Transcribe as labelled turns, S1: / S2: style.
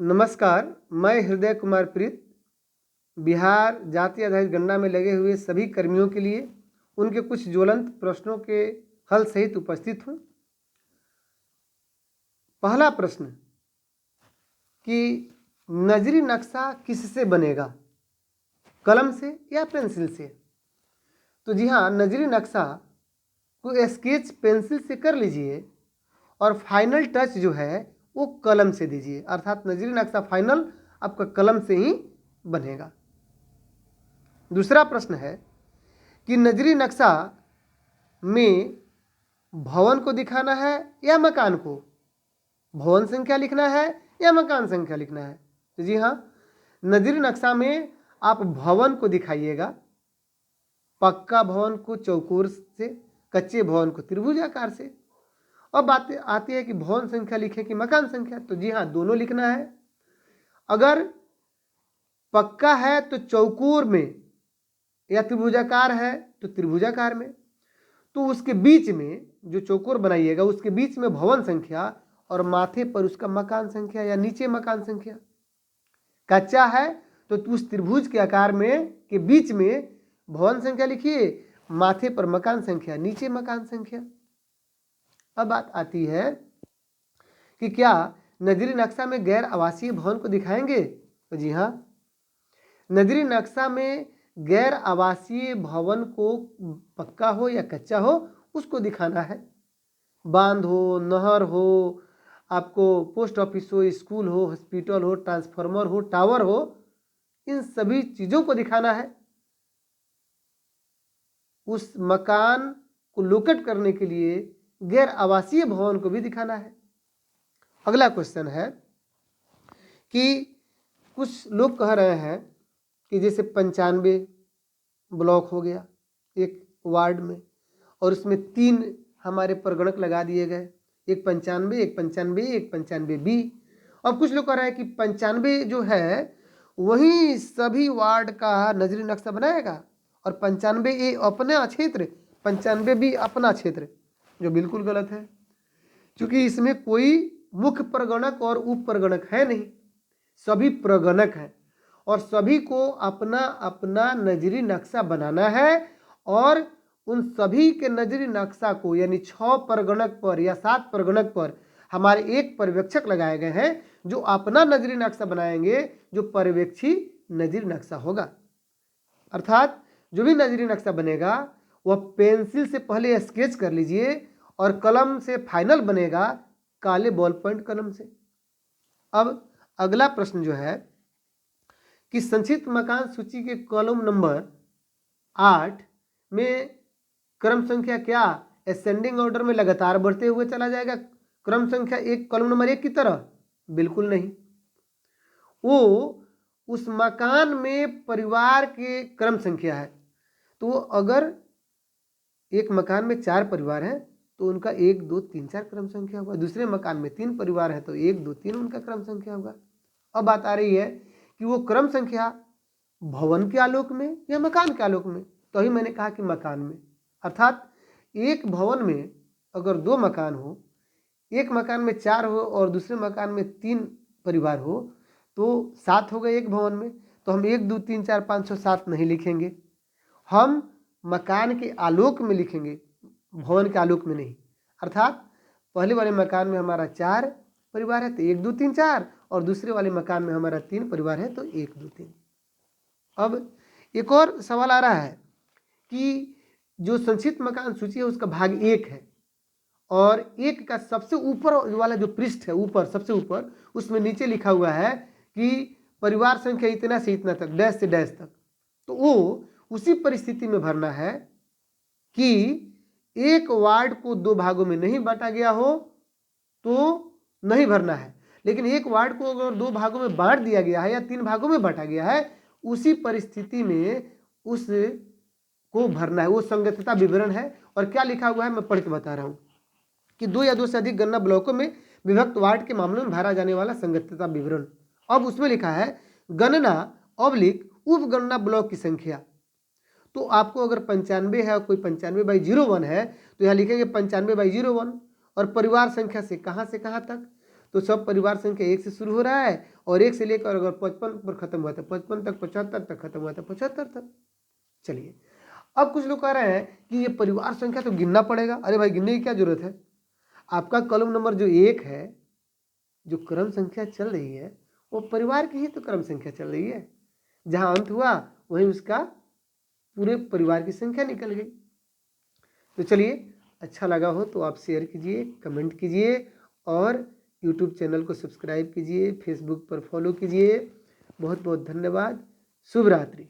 S1: नमस्कार, मैं हृदय कुमार प्रीत बिहार जाति आधारित गणना में लगे हुए सभी कर्मियों के लिए उनके कुछ ज्वलंत प्रश्नों के हल सहित उपस्थित हूँ। पहला प्रश्न कि नजरी नक्शा किससे बनेगा, कलम से या पेंसिल से? तो जी हाँ, नजरी नक्शा को स्केच पेंसिल से कर लीजिए और फाइनल टच जो है वो कलम से दीजिए, अर्थात नजरी नक्शा फाइनल आपका कलम से ही बनेगा। दूसरा प्रश्न है कि नजरी नक्शा में भवन को दिखाना है या मकान को, भवन संख्या लिखना है या मकान संख्या लिखना है? तो जी हाँ, नजरी नक्शा में आप भवन को दिखाइएगा, पक्का भवन को चौकोर से, कच्चे भवन को त्रिभुजाकार से। अब बात आती है कि भवन संख्या लिखें कि मकान संख्या, तो जी हाँ, दोनों लिखना है। अगर पक्का है तो चौकोर में या त्रिभुजाकार है तो त्रिभुजाकार में, तो उसके बीच में जो चौकोर बनाइएगा उसके बीच में भवन संख्या और माथे पर उसका मकान संख्या या नीचे मकान संख्या। कच्चा है तो उस त्रिभुज के आकार में के बीच में भवन संख्या लिखिए, माथे पर मकान संख्या, नीचे मकान संख्या। अब बात आती है कि क्या नजरी नक्शा में गैर आवासीय भवन को दिखाएंगे? तो जी हाँ, नजरी नक्शा में गैर आवासीय भवन को पक्का हो या कच्चा हो उसको दिखाना है। बांध हो, नहर हो, आपको पोस्ट ऑफिस हो, स्कूल हो, हॉस्पिटल हो, ट्रांसफार्मर हो, टावर हो, इन सभी चीज़ों को दिखाना है। उस मकान को लोकेट करने के लिए गैर आवासीय भवन को भी दिखाना है। अगला क्वेश्चन है कि कुछ लोग कह रहे हैं कि जैसे 95 ब्लॉक हो गया एक वार्ड में और उसमें 3 हमारे परगणक लगा दिए गए, एक 95, एक 95 एक 95B। अब कुछ लोग कह रहे हैं कि 95 जो है वही सभी वार्ड का नजरी नक्शा बनाएगा और 95A अपना क्षेत्र, 95B अपना क्षेत्र, जो बिल्कुल गलत है, क्योंकि इसमें कोई मुख्य परगणक और उप परगणक है नहीं, सभी प्रगणक हैं और सभी को अपना अपना नजरी नक्शा बनाना है और उन सभी के नजरी नक्शा को यानी 6 परगणक पर या 7 परगणक पर हमारे एक पर्यवेक्षक लगाए गए हैं जो अपना नजरी नक्शा बनाएंगे, जो पर्यवेक्षी नजरी नक्शा होगा। अर्थात जो भी नजरी नक्शा बनेगा वह पेंसिल से पहले स्केच कर लीजिए और कलम से फाइनल बनेगा काले बॉल पॉइंट कलम से। अब अगला प्रश्न जो है कि संक्षिप्त मकान सूची के कॉलम नंबर 8 में क्रम संख्या क्या असेंडिंग ऑर्डर में लगातार बढ़ते हुए चला जाएगा, क्रम संख्या 1 कॉलम नंबर 1 की तरह? बिल्कुल नहीं। वो उस मकान में परिवार के क्रम संख्या है, तो अगर एक मकान में 4 परिवार हैं तो उनका 1 2 3 4 क्रम संख्या होगा। दूसरे मकान में 3 परिवार है तो 1 2 3 उनका क्रम संख्या होगा। अब बात आ रही है कि वो क्रम संख्या भवन के आलोक में या मकान के आलोक में? तो ही मैंने कहा कि मकान में। अर्थात एक भवन में अगर 2 मकान हो, एक मकान में 4 हो और दूसरे मकान में 3 परिवार हो तो 7 हो गए एक भवन में, तो हम 1 2 3 4 5 6 7 नहीं लिखेंगे, हम मकान के आलोक में लिखेंगे, भवन के आलोक में नहीं। अर्थात पहले वाले मकान में हमारा 4 परिवार है तो 1 2 3 4 और दूसरे वाले मकान में हमारा 3 परिवार है तो 1 2 3। अब एक और सवाल आ रहा है कि जो संक्षिप्त मकान सूची है उसका भाग 1 है और 1 का सबसे ऊपर वाला जो पृष्ठ है, ऊपर सबसे ऊपर, उसमें नीचे लिखा हुआ है कि परिवार संख्या इतना से इतना तक, डैश से डैश तक। तो वो उसी परिस्थिति में भरना है कि एक वार्ड को 2 भागों में नहीं बांटा गया हो तो नहीं भरना है, लेकिन एक वार्ड को अगर 2 भागों में बांट दिया गया है या 3 भागों में बांटा गया है, उसी परिस्थिति में उस को भरना है। वो संगतता विवरण है और क्या लिखा हुआ है मैं पढ़ के बता रहा हूँ कि 2 या 2 से अधिक गणना ब्लॉकों में विभक्त वार्ड के मामलों में भरा जाने वाला संगतता विवरण। अब उसमें लिखा है गणना ऑब्लिक उपगणना ब्लॉक की संख्या। तो आपको अगर 95 है और कोई 95/01 है तो यहाँ लिखेंगे 95/01 और परिवार संख्या से कहाँ तक? तो सब परिवार संख्या 1 से शुरू हो रहा है और 1 से लेकर अगर 55 पर खत्म हुआ था 55 तक, 75 तक खत्म हुआ था 75 तक। चलिए, अब कुछ लोग कह रहे हैं कि ये परिवार संख्या तो गिनना पड़ेगा। अरे भाई, गिनने की क्या जरूरत है? आपका कॉलम नंबर जो 1 है, जो क्रम संख्या चल रही है, वो परिवार की ही तो क्रम संख्या चल रही है। जहां अंत हुआ वहीं उसका पूरे परिवार की संख्या निकल गई। तो चलिए, अच्छा लगा हो तो आप शेयर कीजिए, कमेंट कीजिए और यूट्यूब चैनल को सब्सक्राइब कीजिए, फेसबुक पर फॉलो कीजिए। बहुत बहुत धन्यवाद। शुभ रात्रि।